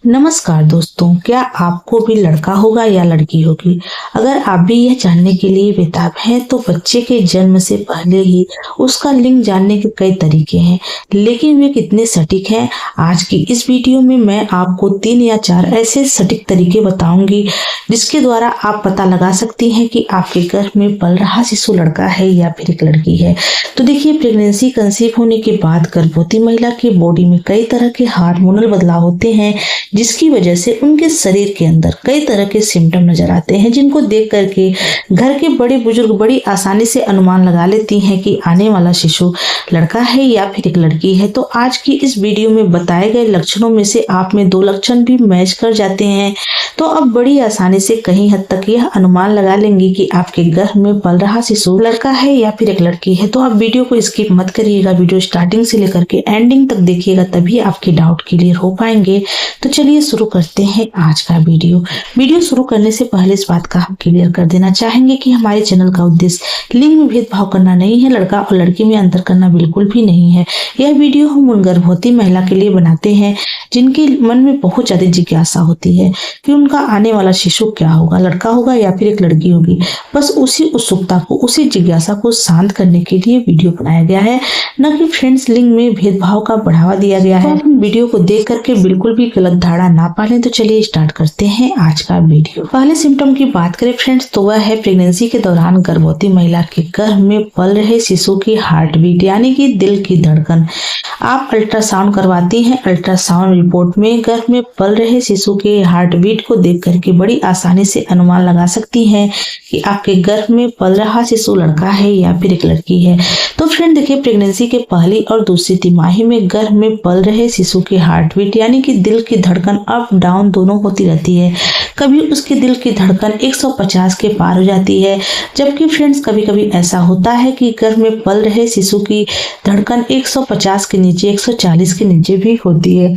नमस्कार दोस्तों, क्या आपको भी लड़का होगा या लड़की होगी? अगर आप भी यह जानने के लिए बेताब हैं तो बच्चे के जन्म से पहले ही उसका लिंग जानने के कई तरीके हैं, लेकिन वे कितने सटीक हैं? आज की इस वीडियो में मैं आपको 3 या 4 ऐसे सटीक तरीके बताऊंगी जिसके द्वारा आप पता लगा सकती हैं कि आपके गर्भ में पल रहा शिशु लड़का है या फिर एक लड़की है। तो देखिए, प्रेगनेंसी कंसीव होने के बाद गर्भवती महिला की बॉडी में कई तरह के हार्मोनल बदलाव होते हैं, जिसकी वजह से उनके शरीर के अंदर कई तरह के सिम्टम नजर आते हैं, जिनको देख करके घर के बड़े बुजुर्ग बड़ी आसानी से अनुमान लगा लेती हैं कि आने वाला शिशु लड़का है या फिर एक लड़की है। तो आज की इस वीडियो में बताए गए लक्षणों में से आप में 2 लक्षण भी मैच कर जाते हैं, तो अब बड़ी आसानी से कहीं हद तक यह अनुमान लगा लेंगे कि आपके गर्भ में पल रहा शिशु लड़का है या फिर एक लड़की है। तो आप वीडियो को स्किप मत करिएगा, वीडियो स्टार्टिंग से लेकर के एंडिंग तक देखिएगा, तभी आपके डाउट क्लियर हो पाएंगे। तो चलिए शुरू करते हैं आज का वीडियो शुरू करने से पहले इस बात का हम क्लियर कर देना चाहेंगे कि हमारे चैनल का उद्देश्य लिंग में भेदभाव करना नहीं है, लड़का और लड़की में अंतर करना बिल्कुल भी नहीं है। यह वीडियो हम उन गर्भवती महिला के लिए बनाते हैं जिनके मन में बहुत ज्यादा जिज्ञासा होती है कि उनका आने वाला शिशु क्या होगा, लड़का होगा या फिर एक लड़की होगी। बस उसी उत्सुकता को, उसी जिज्ञासा को शांत करने के लिए वीडियो बनाया गया है, न कि फ्रेंड्स लिंग में भेदभाव का बढ़ावा दिया गया है। तो वीडियो को देख करके बिल्कुल भी गलत धारणा ना पालें। तो चलिए स्टार्ट करते हैं आज का वीडियो। पहले सिम्टम की बात करें फ्रेंड्स, तो वह है प्रेगनेंसी के दौरान गर्भवती महिला के गर्भ में पल रहे शिशु की हार्ट बीट, यानी कि दिल की धड़कन। आप अल्ट्रासाउंड करवाती हैं, अल्ट्रासाउंड रिपोर्ट में गर्भ में पल रहे शिशु के हार्ट बीट को देख करके बड़ी आसानी से अनुमान लगा सकती हैं कि आपके गर्भ में पल रहा शिशु लड़का है या फिर एक लड़की है। तो फ्रेंड देखिए, प्रेगनेंसी के पहली और दूसरी तिमाही में गर्भ में पल रहे शिशु की हार्ट बीट यानी कि दिल की धड़कन अप डाउन दोनों होती रहती है। कभी उसके दिल की धड़कन 150 के पार हो जाती है, जबकि फ्रेंड्स कभी कभी ऐसा होता है कि गर्भ में पल रहे शिशु की धड़कन 150 के नीचे, 140 के नीचे भी होती है।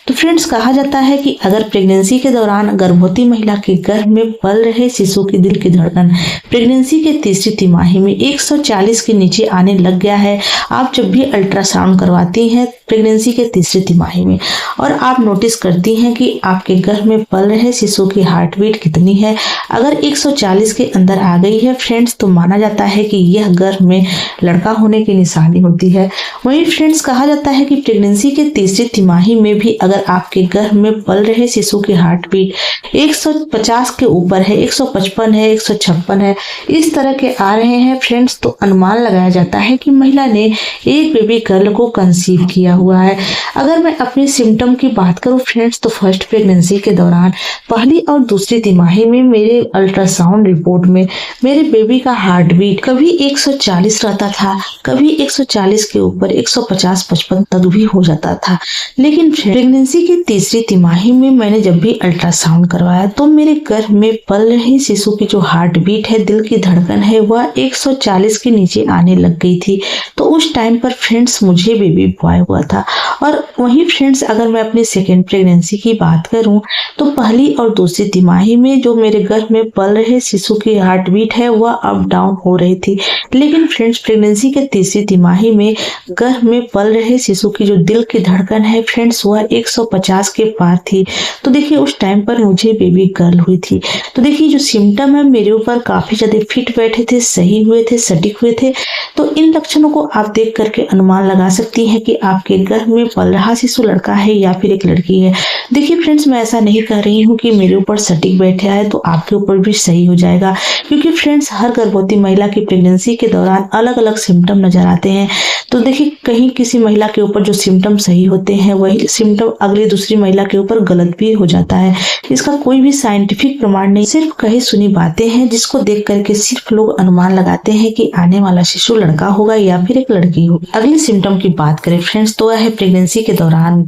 तो फ्रेंड्स कहा जाता है कि अगर प्रेगनेंसी के दौरान गर्भवती महिला के गर्भ में पल रहे शिशु की दिल की धड़कन प्रेगनेंसी के तीसरी तिमाही में 140 के नीचे आने लग गया है, आप जब भी अल्ट्रासाउंड करवाती हैं प्रेगनेंसी के तीसरी तिमाही में और आप नोटिस करती हैं कि आपके गर्भ में पल रहे शिशु की हार्ट बीट कितनी है, अगर 140 के अंदर आ गई है फ्रेंड्स, तो माना जाता है कि यह गर्भ में लड़का होने की निशानी होती है। वहीं फ्रेंड्स कहा जाता है कि प्रेगनेंसी के तीसरी तिमाही में भी अगर आपके गर्भ में पल रहे शिशु की हार्ट बीट 150 के ऊपर है, 155 है, 156 है, इस तरह के आ रहे हैं फ्रेंड्स, तो अनुमान लगाया जाता है कि महिला ने एक बेबी गर्ल को कंसीव किया हुआ है। अगर मैं अपने सिम्टम की बात करूं फ्रेंड्स, तो फर्स्ट प्रेगनेंसी के दौरान पहली और दूसरी तिमाही में मेरे अल्ट्रासाउंड रिपोर्ट में मेरे बेबी का हार्ट बीट कभी 140 रहता था, कभी 140 के ऊपर 150-55 तक भी हो जाता था। लेकिन प्रेगनेंसी की तीसरी तिमाही में मैंने जब भी अल्ट्रासाउंड करवाया तो मेरे गर्भ में पल रहे शिशु की जो हार्ट बीट है, दिल की धड़कन है, वह 140 के नीचे आने लग गई थी। तो उस टाइम पर फ्रेंड्स मुझे बेबी बॉय हुआ था। और वहीं फ्रेंड्स अगर मैं अपनी सेकेंड प्रेगनेंसी की बात करूं, तो पहली और दूसरी तिमाही में जो मेरे गर्भ में पल रहे शिशु की हार्ट बीट है वह अप डाउन हो रही थी। लेकिन फ्रेंड्स प्रेगनेंसी के तीसरी तिमाही में गर्भ में पल रहे शिशु की जो दिल की धड़कन है फ्रेंड्स वह 150 के पार थी। तो देखिए उस टाइम पर मुझे बेबी गर्ल हुई थी। तो देखिए जो सिम्टम है मेरे ऊपर काफी ज्यादा फिट बैठे थे, सही हुए थे, सटीक हुए थे। तो इन लक्षणों को आप देख करके अनुमान लगा सकती हैं कि आपके गर्भ में पल रहा शिशु लड़का है या फिर एक लड़की है। देखिए फ्रेंड्स, मैं ऐसा नहीं कह रही हूँ कि मेरे ऊपर सटीक बैठा है तो आपके ऊपर भी सही हो जाएगा, क्योंकि फ्रेंड्स हर गर्भवती महिला की प्रेगनेंसी के दौरान अलग अलग सिम्टम नजर आते हैं। तो देखिए कहीं किसी महिला के ऊपर जो सिम्टम सही होते हैं वही सिम्टम अगली दूसरी महिला के ऊपर गलत भी हो जाता है। इसका कोई भी साइंटिफिक प्रमाण नहीं, सिर्फ कही सुनी बातें हैं जिसको देख करके सिर्फ लोग अनुमान लगाते हैं कि आने वाला शिशु लड़का होगा या फिर एक लड़की होगी। अगले सिम्टम की बात करें फ्रेंड्स, तो वह है प्रेगनेंसी के दौरान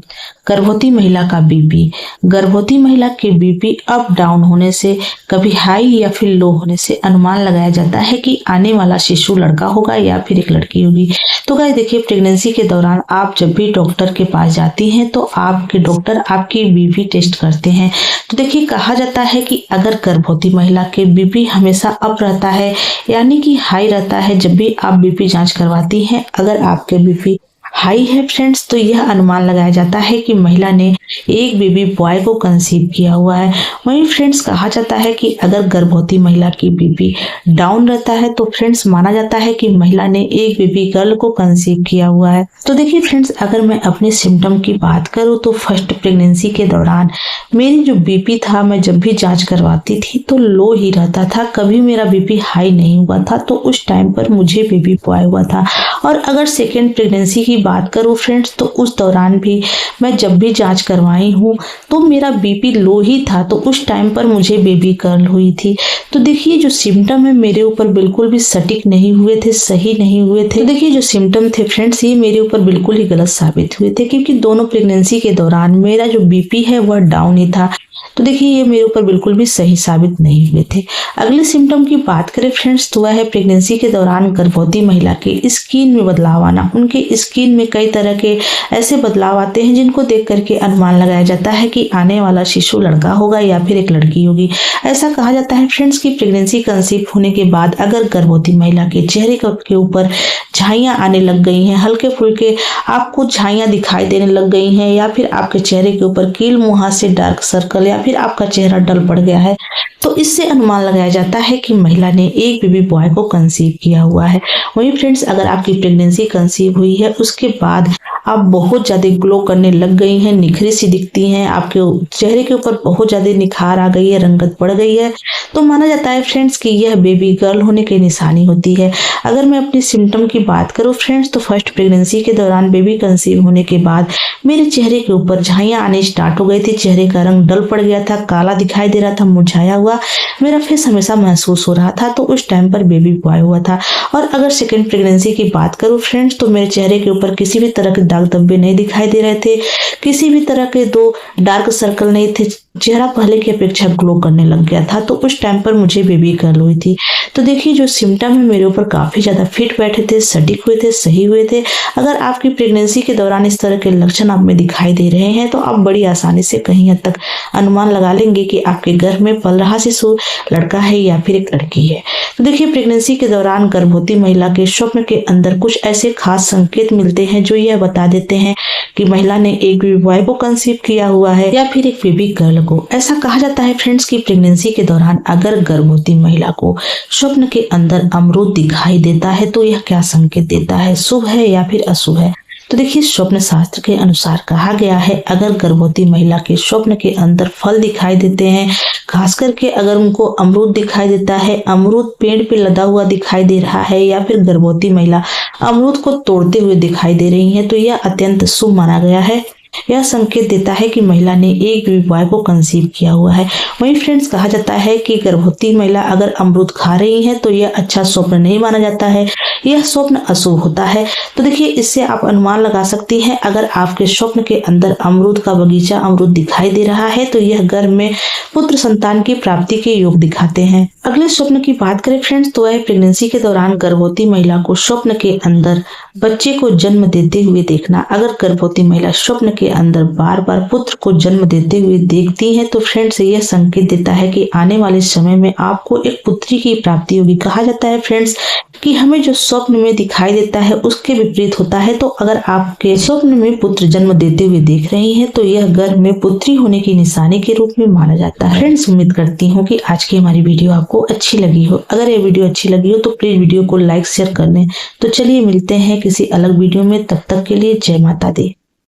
गर्भवती महिला का बीपी। गर्भवती महिला के बीपी अप डाउन होने से, कभी हाई या फिर लो होने से अनुमान लगाया जाता है कि आने वाला शिशु लड़का होगा या फिर एक लड़की होगी। तो गाइस देखिए, प्रेगनेंसी के दौरान आप जब भी डॉक्टर के पास जाती हैं तो आपके डॉक्टर आपकी बीपी टेस्ट करते हैं। तो देखिए कहा जाता है कि अगर गर्भवती महिला के बीपी हमेशा अप रहता है यानी कि हाई रहता है, जब भी आप बीपी जांच करवाती हैं, अगर आपके बीपी हाई है फ्रेंड्स, तो यह अनुमान लगाया जाता है कि महिला ने एक बेबी बॉय को कंसीव किया हुआ है। वहीं फ्रेंड्स कहा जाता है कि अगर गर्भवती महिला की बीपी डाउन रहता है तो फ्रेंड्स माना जाता है कि महिला ने एक बेबी गर्ल को कंसीव किया हुआ है। तो देखिए फ्रेंड्स, अगर मैं अपने सिम्टम की बात करूं तो फर्स्ट प्रेगनेंसी के दौरान मेरी जो बीपी था, मैं जब भी जांच करवाती थी तो लो ही रहता था, कभी मेरा बीपी हाई नहीं हुआ था। तो उस टाइम पर मुझे बेबी बॉय हुआ था। और अगर सेकेंड प्रेगनेंसी की बात करूं फ्रेंड्स, तो उस दौरान भी मैं जब भी जांच करवाई हूँ तो मेरा बीपी लो ही था, तो उस टाइम पर मुझे बेबी गर्ल हुई थी। तो देखिए जो सिम्टम है मेरे ऊपर बिल्कुल भी सटीक नहीं हुए थे, सही नहीं हुए थे। तो देखिए जो सिम्टम थे फ्रेंड्स, ये मेरे ऊपर बिल्कुल ही गलत साबित हुए थे, क्योंकि दोनों प्रेगनेंसी के दौरान मेरा जो बीपी है वह डाउन ही था। तो देखिए ये मेरे ऊपर बिल्कुल भी सही साबित नहीं हुए थे। अगले सिम्टम की बात करें फ्रेंड्स, तो वह है प्रेगनेंसी के दौरान गर्भवती महिला के स्किन में बदलाव आना। उनके स्किन में कई तरह के ऐसे बदलाव आते हैं जिनको देख करके अनुमान लगाया जाता है कि आने वाला शिशु लड़का होगा या फिर एक लड़की होगी। ऐसा कहा जाता है फ्रेंड्स कि प्रेगनेंसी कंसीव होने के बाद अगर गर्भवती महिला के चेहरे के ऊपर झाइयां आने लग गई हैं, हल्के फुल्के आपको झाइयां दिखाई देने लग गई हैं, या फिर आपके चेहरे के ऊपर कील मुहासे डार्क सर्कल, या फिर आपका चेहरा डल पड़ गया है, तो इससे अनुमान लगाया जाता है कि महिला ने एक बेबी बॉय को कंसीव किया हुआ है। वहीं फ्रेंड्स अगर आपकी प्रेगनेंसी कंसीव हुई है, उसके बाद आप बहुत ज्यादा ग्लो करने लग गई हैं, निखरी सी दिखती हैं, आपके चेहरे के ऊपर बहुत ज्यादा निखार आ गई है, रंगत बढ़ गई है, तो माना जाता है फ्रेंड्स कि यह बेबी गर्ल होने की निशानी होती है। अगर मैं अपनी सिम्टम की बात करूं फ्रेंड्स, तो फर्स्ट प्रेगनेंसी के दौरान बेबी कंसीव होने के बाद मेरे चेहरे के ऊपर झाइयां आने स्टार्ट हो गई थी, चेहरे का रंग डल पड़ गया था, काला दिखाई दे रहा था, मुरझाया हुआ मेरा फेस हमेशा महसूस हो रहा था। तो उस टाइम पर बेबी बॉय हुआ था। और अगर सेकेंड प्रेगनेंसी की बात करूं फ्रेंड्स, तो मेरे चेहरे के ऊपर किसी भी तरह के दाग धब्बे नहीं दिखाई दे रहे थे, किसी भी तरह के दो डार्क सर्कल नहीं थे, चेहरा पहले की अपेक्षा ग्लो करने लग गया था। तो उस टाइम पर मुझे बेबी गर्ल हुई थी। तो देखिए जो सिम्टम है मेरे ऊपर काफी ज्यादा फिट बैठे थे, सटीक हुए थे, सही हुए थे। अगर आपकी प्रेगनेंसी के दौरान इस तरह के लक्षण आप में दिखाई दे रहे हैं, तो आप बड़ी आसानी से कहीं हद तक अनुमान लगा लेंगे कि आपके गर्भ में पल रहा शिशु लड़का है या फिर एक लड़की है। तो देखिए प्रेगनेंसी के दौरान गर्भवती महिला के स्वप्न के अंदर कुछ ऐसे खास संकेत मिलते हैं जो यह बता देते हैं कि महिला ने एक बेबी बॉय को कंसीव किया हुआ है या फिर एक बेबी गर्ल को। ऐसा कहा जाता है फ्रेंड्स कि प्रेगनेंसी के दौरान अगर गर्भवती महिला को स्वप्न के अंदर अमरूद दिखाई देता है तो यह क्या संकेत देता है, शुभ है या फिर अशुभ है। तो देखिए स्वप्न शास्त्र के अनुसार कहा गया है, अगर गर्भवती महिला के स्वप्न के अंदर फल दिखाई देते हैं, खास करके अगर उनको अमरूद दिखाई देता है, अमरूद पेड़ पे लदा हुआ दिखाई दे रहा है, या फिर गर्भवती महिला अमरूद को तोड़ते हुए दिखाई दे रही है, तो यह अत्यंत शुभ माना गया है। यह संकेत देता है कि महिला ने एक बेबी बॉय को कंसीव किया हुआ है। वहीं फ्रेंड्स कहा जाता है कि गर्भवती महिला अगर अमरूद खा रही है तो यह अच्छा स्वप्न नहीं माना जाता है, यह स्वप्न अशुभ होता है। तो देखिए इससे आप अनुमान लगा सकती हैं, अगर आपके स्वप्न के अंदर अमरूद का बगीचा अमरूद दिखाई दे रहा है तो यह गर्भ में पुत्र संतान की प्राप्ति के योग दिखाते हैं। अगले स्वप्न की बात करें फ्रेंड्स, तो वह प्रेगनेंसी के दौरान गर्भवती महिला को स्वप्न के अंदर बच्चे को जन्म देते हुए देखना। अगर गर्भवती महिला स्वप्न के अंदर बार बार पुत्र को जन्म देते हुए देखती हैं तो फ्रेंड्स यह संकेत देता है कि आने वाले समय में आपको एक पुत्री की प्राप्ति होगी। कहा जाता है फ्रेंड्स कि हमें जो स्वप्न में दिखाई देता है उसके विपरीत होता है। तो अगर आपके स्वप्न में पुत्र जन्म देते हुए देख रही हैं तो यह गर्भ में पुत्री होने की निशानी के रूप में माना जाता है। फ्रेंड्स उम्मीद करती हूँ कि आज की हमारी वीडियो आपको अच्छी लगी हो। अगर ये वीडियो अच्छी लगी हो तो प्लीज वीडियो को लाइक शेयर कर लें। तो चलिए मिलते हैं किसी अलग वीडियो में, तब तक के लिए जय माता दी।